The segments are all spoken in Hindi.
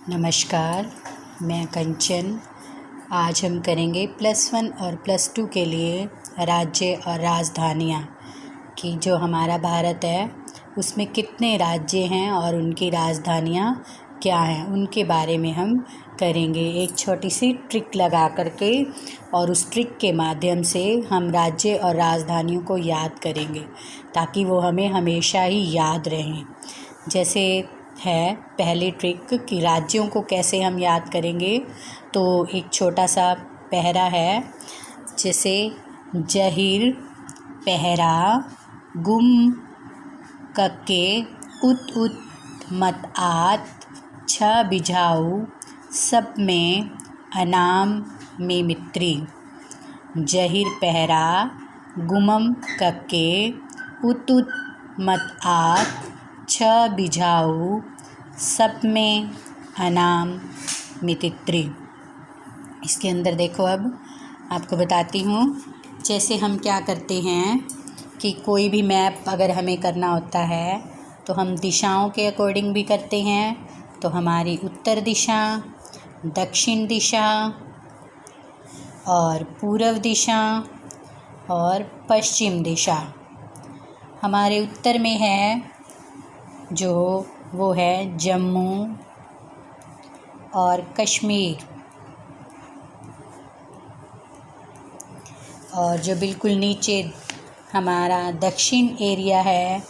नमस्कार, मैं कंचन। आज हम करेंगे +1 और +2 के लिए राज्य और राजधानियाँ कि जो हमारा भारत है उसमें कितने राज्य हैं और उनकी राजधानियाँ क्या हैं, उनके बारे में हम करेंगे एक छोटी सी ट्रिक लगा करके। और उस ट्रिक के माध्यम से हम राज्य और राजधानियों को याद करेंगे ताकि वो हमें हमेशा ही याद रहें। जैसे है पहली ट्रिक कि राज्यों को कैसे हम याद करेंगे, तो एक छोटा सा पहरा है, जैसे जहीर पहरा गुम कक्के उत उत मत आत छ बिझाऊ सब में अनाम में मित्री। जहीर पहरा गुमम कक्के उत उत मत आत छ बिझाऊ सब में अनाम मितित्री। इसके अंदर देखो, अब आपको बताती हूँ। जैसे हम क्या करते हैं कि कोई भी मैप अगर हमें करना होता है तो हम दिशाओं के अकॉर्डिंग भी करते हैं। तो हमारी उत्तर दिशा, दक्षिण दिशा और पूर्व दिशा और पश्चिम दिशा। हमारे उत्तर में है जो वो है जम्मू और कश्मीर, और जो बिल्कुल नीचे हमारा दक्षिण एरिया है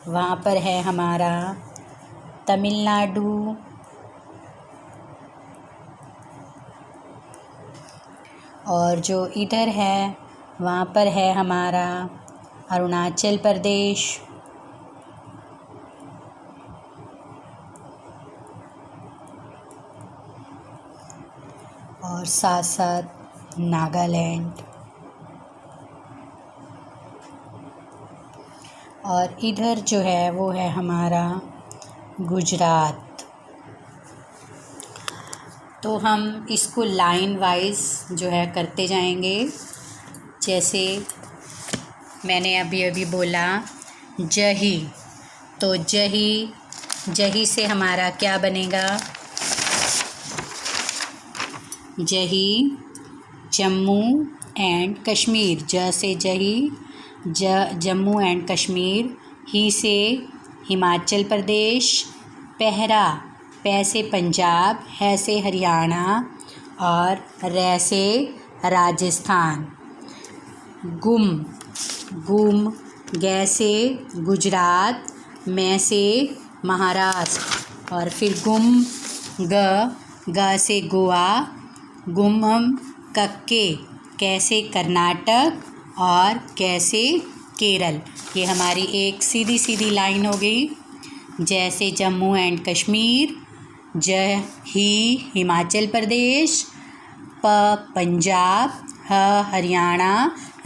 वहाँ पर है हमारा तमिलनाडु और जो इधर है वहाँ पर है हमारा अरुणाचल प्रदेश और साथ साथ नागालैंड। और इधर जो है वो है हमारा गुजरात। तो हम इसको लाइन वाइज जो है करते जाएंगे। जैसे मैंने अभी बोला जही, तो जही से हमारा क्या बनेगा? जही जम्मू एंड कश्मीर। ज से जही जम्मू एंड कश्मीर। ही से हिमाचल प्रदेश। पहरा पै से पंजाब, है से हरियाणा और रै से राजस्थान। गुम गै से गुजरात, मै से महाराष्ट्र और फिर ग से गोवा। गुमम कक्के कैसे कर्नाटक और कैसे केरल। ये हमारी एक सीधी सीधी लाइन हो गई। जैसे जम्मू एंड कश्मीर, ही हिमाचल प्रदेश, पंजाब, हरियाणा,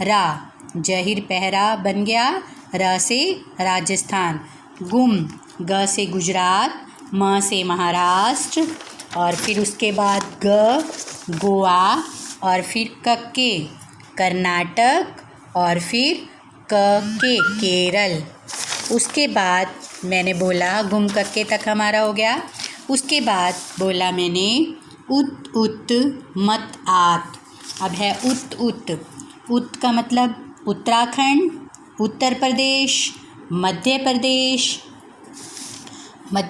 रा जहीर पहरा बन गया, र से राजस्थान। ग से गुजरात, म से महाराष्ट्र और फिर उसके बाद गोवा और फिर कक्के कर्नाटक और फिर के केरल। उसके बाद मैंने बोला गुम कक्के तक हमारा हो गया। उसके बाद बोला मैंने उत मत आत। अब है उत का मतलब उत्तराखंड, उत्तर प्रदेश, मध्य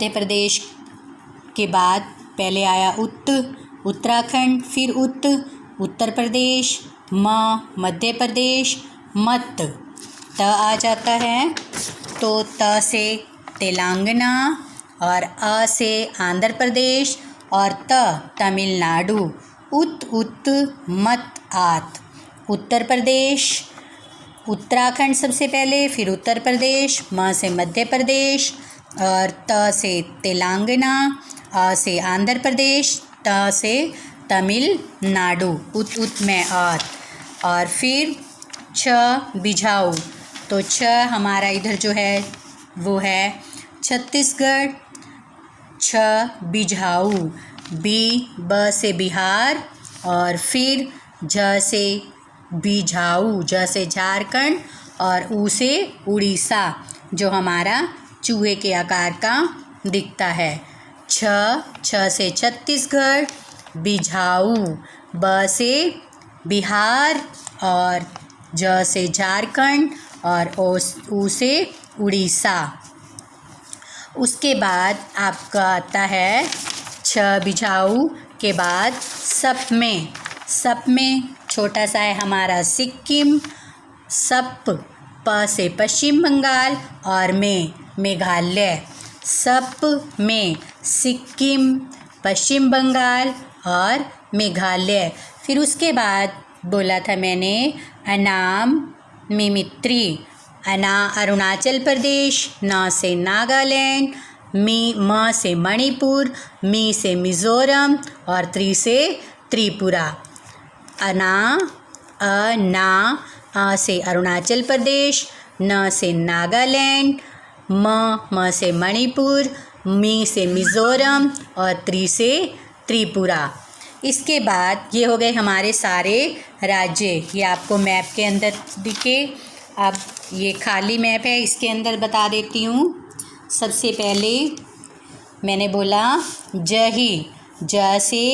प्रदेश के बाद पहले आया उत्तराखंड, फिर उत्तर प्रदेश, मध्य प्रदेश, मत त आ जाता है। तो त से तेलंगाना और अ से आंध्र प्रदेश और तमिलनाडु। उत मत आत उत्तर प्रदेश, उत्तराखंड सबसे पहले, फिर उत्तर प्रदेश, म से मध्य प्रदेश और त से तेलंगाना, आ से आंध्र प्रदेश, त से तमिलनाडु। उत में आत। और फिर छ बिझाऊ, तो छ हमारा इधर जो है वो है छत्तीसगढ़। छ बिझाऊ, ब से बिहार और फिर झ से बिझाऊ, झ से झारखंड और ऊ से उड़ीसा, जो हमारा चूहे के आकार का दिखता है। छ से छत्तीसगढ़, बिझाऊ, ब से बिहार और ज से झारखंड और ऊ से उड़ीसा। उसके बाद आपका आता है छ बिझाऊ के बाद सप में छोटा सा है हमारा सिक्किम, सप, प से पश्चिम बंगाल और मेघालय। सप में सिक्किम, पश्चिम बंगाल और मेघालय। फिर उसके बाद बोला था मैंने अनाम मिमित्री, अना अरुणाचल प्रदेश, न से नागालैंड, म से मणिपुर, मी से मिज़ोरम और त्रि से त्रिपुरा। अ से अरुणाचल प्रदेश, न से नागालैंड, म से मणिपुर, मी से मिज़ोरम और त्रि से त्रिपुरा। इसके बाद ये हो गए हमारे सारे राज्य। ये आपको मैप के अंदर दिखे। अब ये खाली मैप है, इसके अंदर बता देती हूँ। सबसे पहले मैंने बोला ज से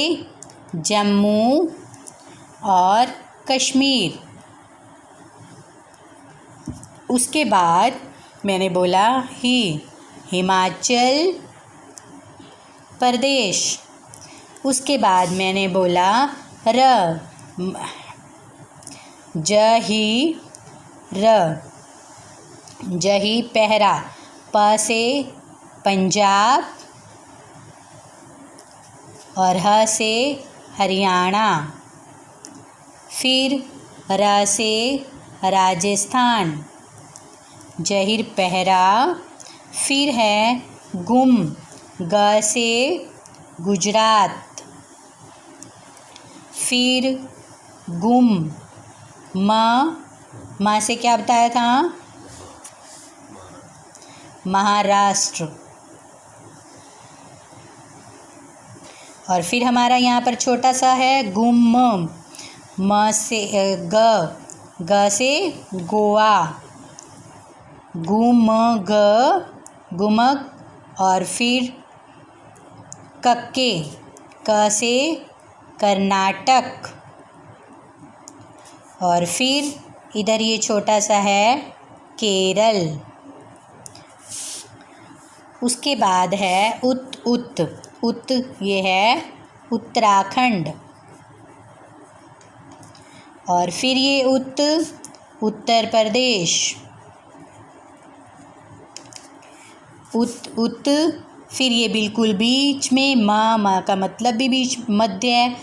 जम्मू और कश्मीर। उसके बाद मैंने बोला हिमाचल प्रदेश। उसके बाद मैंने बोला जही पहरा, प से पंजाब और ह से हरियाणा। फिर र से राजस्थान, जहिर पहरा। फिर है गुम, ग से गुजरात। फिर गुम, म से क्या बताया था, महाराष्ट्र। और फिर हमारा यहाँ पर छोटा सा है गुम, म से ग से गोवा, गुमक। और फिर क से कर्नाटक। और फिर इधर ये छोटा सा है केरल। उसके बाद है उत ये है उत्तराखंड। और फिर ये उत्तर प्रदेश। फिर ये बिल्कुल बीच में म का मतलब भी बीच मध्य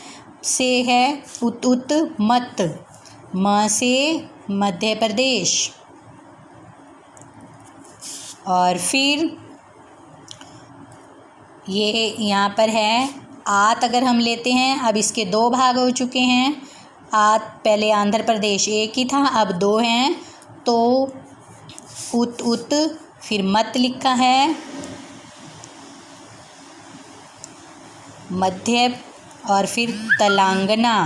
से है, मत, म से मध्य प्रदेश। और फिर ये यहाँ पर है आत। अगर हम लेते हैं, अब इसके दो भाग हो चुके हैं। आत पहले आंध्र प्रदेश एक ही था, अब दो हैं, तो उत फिर मत लिखा है मध्य। और फिर तेलंगाना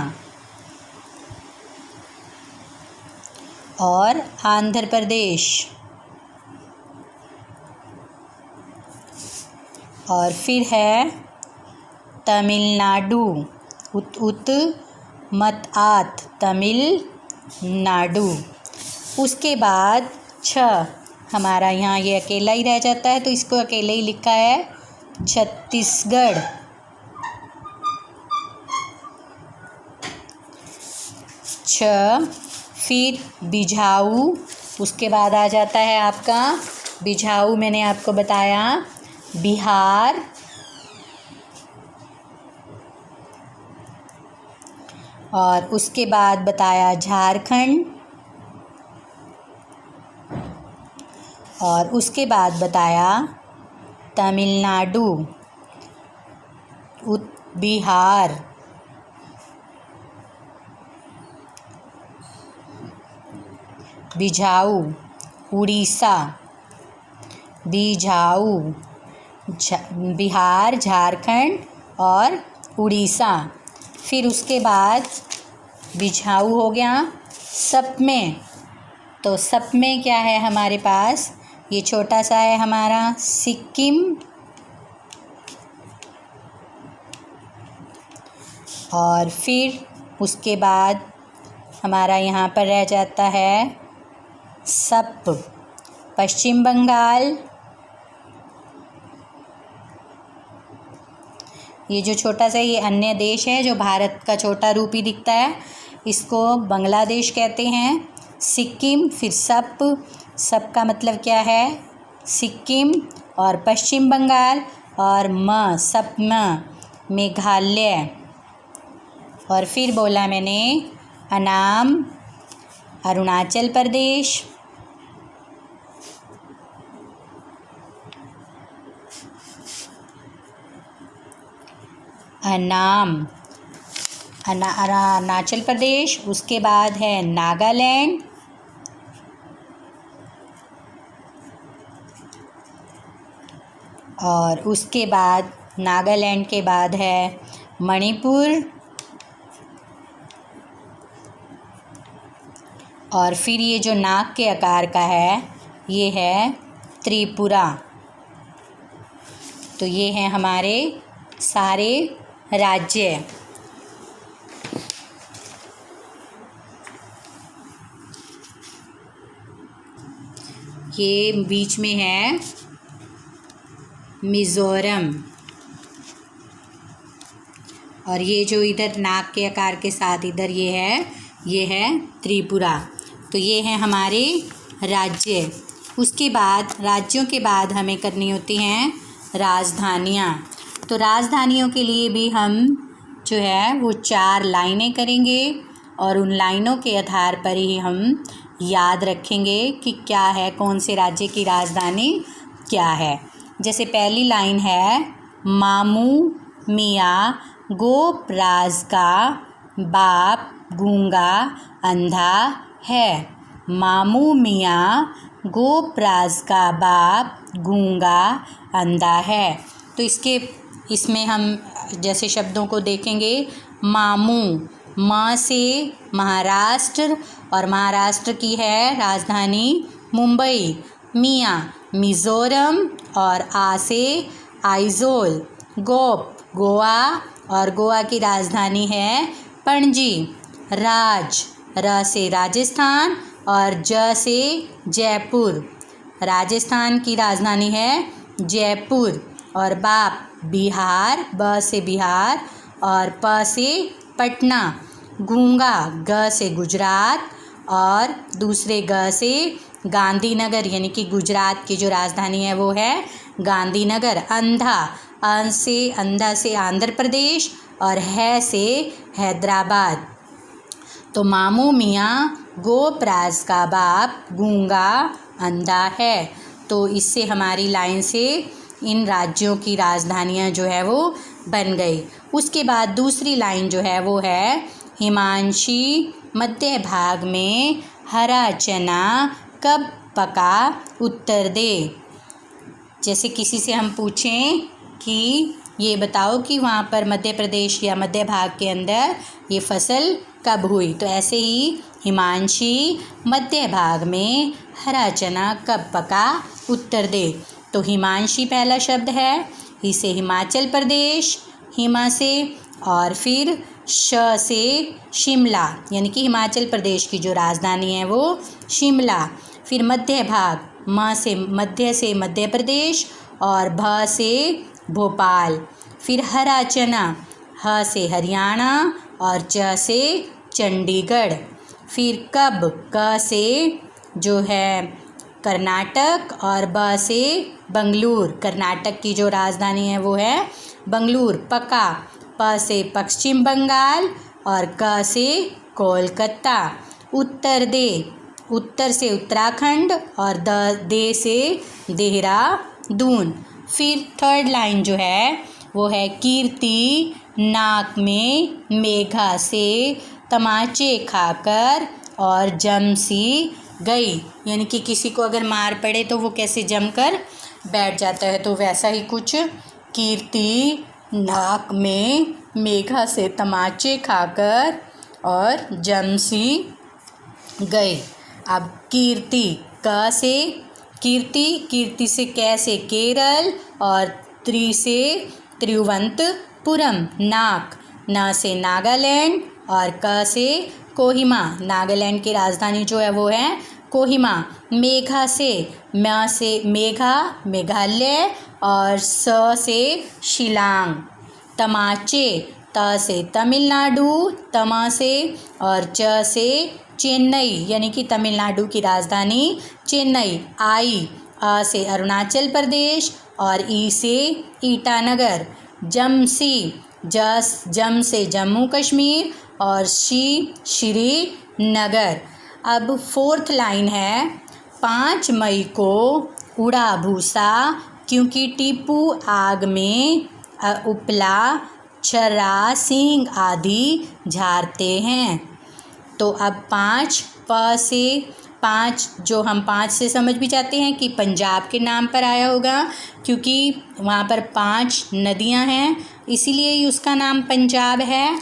और आंध्र प्रदेश। और फिर है तमिलनाडु, मत आत, तमिलनाडु। उसके बाद हमारा यहाँ ये अकेला ही रह जाता है, तो इसको अकेले ही लिखा है छत्तीसगढ़। फिर बिझाऊ। उसके बाद आ जाता है आपका बिझाऊ, मैंने आपको बताया बिहार। और उसके बाद बताया झारखंड। और उसके बाद बताया तमिलनाडु, बिहार, बिझाऊ, उड़ीसा, बिहार, झारखंड और उड़ीसा। फिर उसके बाद बिझाऊ हो गया। सप में, तो सप में क्या है हमारे पास, ये छोटा सा है हमारा सिक्किम, और फिर उसके बाद हमारा यहाँ पर रह जाता है सप, पश्चिम बंगाल। ये जो छोटा सा ये अन्य देश है जो भारत का छोटा रूप ही दिखता है, इसको बांग्लादेश कहते हैं। सिक्किम, फिर सप, सप का मतलब क्या है सिक्किम, और पश्चिम बंगाल, और सप मेघालय, और फिर बोला मैंने अनाम, अरुणाचल प्रदेश, अरुणाचल प्रदेश। उसके बाद है नागालैंड, और उसके बाद नागालैंड के बाद है मणिपुर, और फिर ये जो नाक के आकार का है ये है त्रिपुरा। तो ये हैं हमारे सारे राज्य। ये बीच में है मिज़ोरम, और ये जो इधर नाक के आकार के साथ इधर ये है त्रिपुरा। तो ये हैं हमारे राज्य। उसके बाद राज्यों के बाद हमें करनी होती हैं राजधानियाँ। तो राजधानियों के लिए भी हम जो है वो 4 लाइनें करेंगे, और उन लाइनों के आधार पर ही हम याद रखेंगे कि क्या है, कौन से राज्य की राजधानी क्या है। जैसे पहली लाइन है मामू मियाँ गोप राज का बाप गूंगा अंधा है। मामू मियाँ गोप राज का बाप गूंगा अंधा है। तो इसमें हम जैसे शब्दों को देखेंगे, मामू माँ से महाराष्ट्र, और महाराष्ट्र की है राजधानी मुंबई। मियाँ मिज़ोरम, और आ से आइजोल। गोप गोवा, और गोवा की राजधानी है पणजी। राज र से राजस्थान, और ज से जयपुर। राजस्थान की राजधानी है जयपुर। और बाप बिहार, ब से बिहार, और प से पटना। गूंगा ग से गुजरात, और दूसरे ग से गांधीनगर, यानी कि गुजरात की जो राजधानी है वो है गांधीनगर। अंधा अंधा से आंध्र प्रदेश, और है से हैदराबाद। तो मामू मियाँ गोप राज का बाप गूंगा अंधा है। तो इससे हमारी लाइन से इन राज्यों की राजधानियाँ जो है वो बन गई। उसके बाद दूसरी लाइन जो है वो है हिमांशी मध्य भाग में हरा चना कब पका उत्तर दे। जैसे किसी से हम पूछें कि ये बताओ कि वहाँ पर मध्य प्रदेश या मध्य भाग के अंदर ये फसल कब हुई, तो ऐसे ही हिमांशी मध्य भाग में हरा चना कब पका उत्तर दे। तो हिमांशी पहला शब्द है, इसे हिमाचल प्रदेश, हिमा से, और फिर श से शिमला, यानी कि हिमाचल प्रदेश की जो राजधानी है वो शिमला। फिर मध्य भाग, म से मध्य प्रदेश, और भ से भोपाल। फिर हरा चना, ह से हरियाणा, और च से चंडीगढ़। फिर कब, क से जो है कर्नाटक, और ब से बंगलुरु, कर्नाटक की जो राजधानी है वो है बंगलुरु। पका, प से पश्चिम बंगाल, और क से कोलकाता। उत्तर दे, उत्तर से उत्तराखंड, और दे से देहरादून। फिर थर्ड लाइन जो है वो है कीर्ति नाक में मेघा से तमाचे खाकर और जम सी गई, यानी कि किसी को अगर मार पड़े तो वो कैसे जमकर बैठ जाता है, तो वैसा ही कुछ कीर्ति नाक में मेघा से तमाचे खाकर और जम सी गई। अब कीर्ति, क से कीर्ति, कीर्ति से कैसे केरल, और त्रि से त्रिवंतपुरम। नाक, न से नागालैंड और क से कोहिमा। नागालैंड की राजधानी जो है वो है कोहिमा। मेघा से म से मेघा मेघालय और स से शिलांग। तमाचे त से तमिलनाडु तमा से और च से चेन्नई यानी कि तमिलनाडु की राजधानी चेन्नई। आई अ से अरुणाचल प्रदेश और ई से ईटानगर। जमसी जम से जम्मू कश्मीर और श्रीनगर। अब 4th लाइन है 5 मई को उड़ा भूसा क्योंकि टीपू आग में उपला छर्रा सींग आदि झारते हैं। तो अब 5 प से 5 जो हम 5 से समझ भी जाते हैं कि पंजाब के नाम पर आया होगा क्योंकि वहाँ पर 5 नदियाँ हैं इसीलिए उसका नाम पंजाब है।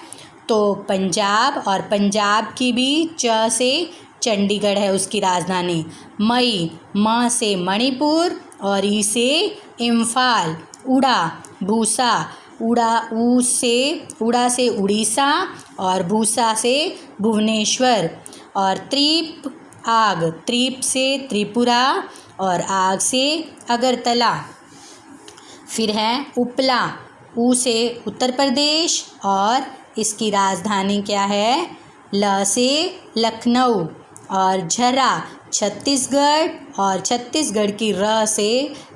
तो पंजाब और पंजाब की भी च से चंडीगढ़ है उसकी राजधानी। मई म से मणिपुर और ई से इम्फाल। उड़ा भूसा उड़ा से उड़ीसा और भूसा से भुवनेश्वर। और त्रीप से त्रिपुरा और आग से अगरतला। फिर है उपला ऊ से उत्तर प्रदेश और इसकी राजधानी क्या है ल से लखनऊ। और झर्रा छत्तीसगढ़ और छत्तीसगढ़ की र से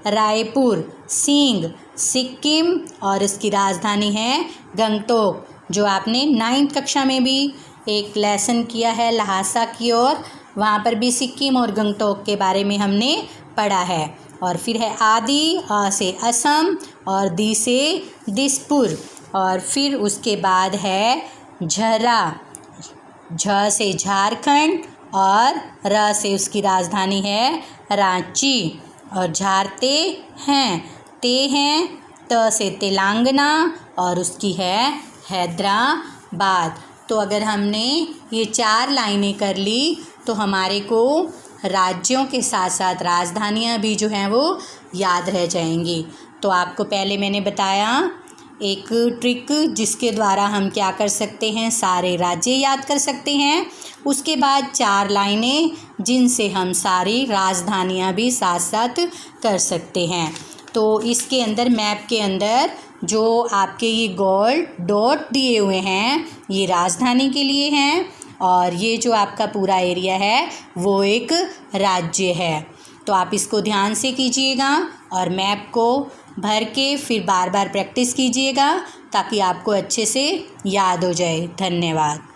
रायपुर। सींग सिक्किम और इसकी राजधानी है गंगटोक जो आपने 9th कक्षा में भी एक लेसन किया है लहासा की ओर, वहाँ पर भी सिक्किम और गंगटोक के बारे में हमने पढ़ा है। और फिर है आदि अ से असम और दी से दिसपुर। और फिर उसके बाद है झर्रा झ से झारखंड और र से उसकी राजधानी है रांची। और झारते हैं त से तेलंगाना और उसकी है हैदराबाद। तो अगर हमने ये 4 लाइनें कर ली तो हमारे को राज्यों के साथ साथ राजधानियाँ भी जो हैं वो याद रह जाएंगी। तो आपको पहले मैंने बताया एक ट्रिक जिसके द्वारा हम क्या कर सकते हैं सारे राज्य याद कर सकते हैं। उसके बाद 4 लाइनें जिनसे हम सारी राजधानियाँ भी साथ साथ कर सकते हैं। तो इसके अंदर मैप के अंदर जो आपके ये गोल्ड डॉट दिए हुए हैं ये राजधानी के लिए हैं और ये जो आपका पूरा एरिया है वो एक राज्य है। तो आप इसको ध्यान से कीजिएगा और मैप को भर के फिर बार बार प्रैक्टिस कीजिएगा ताकि आपको अच्छे से याद हो जाए। धन्यवाद।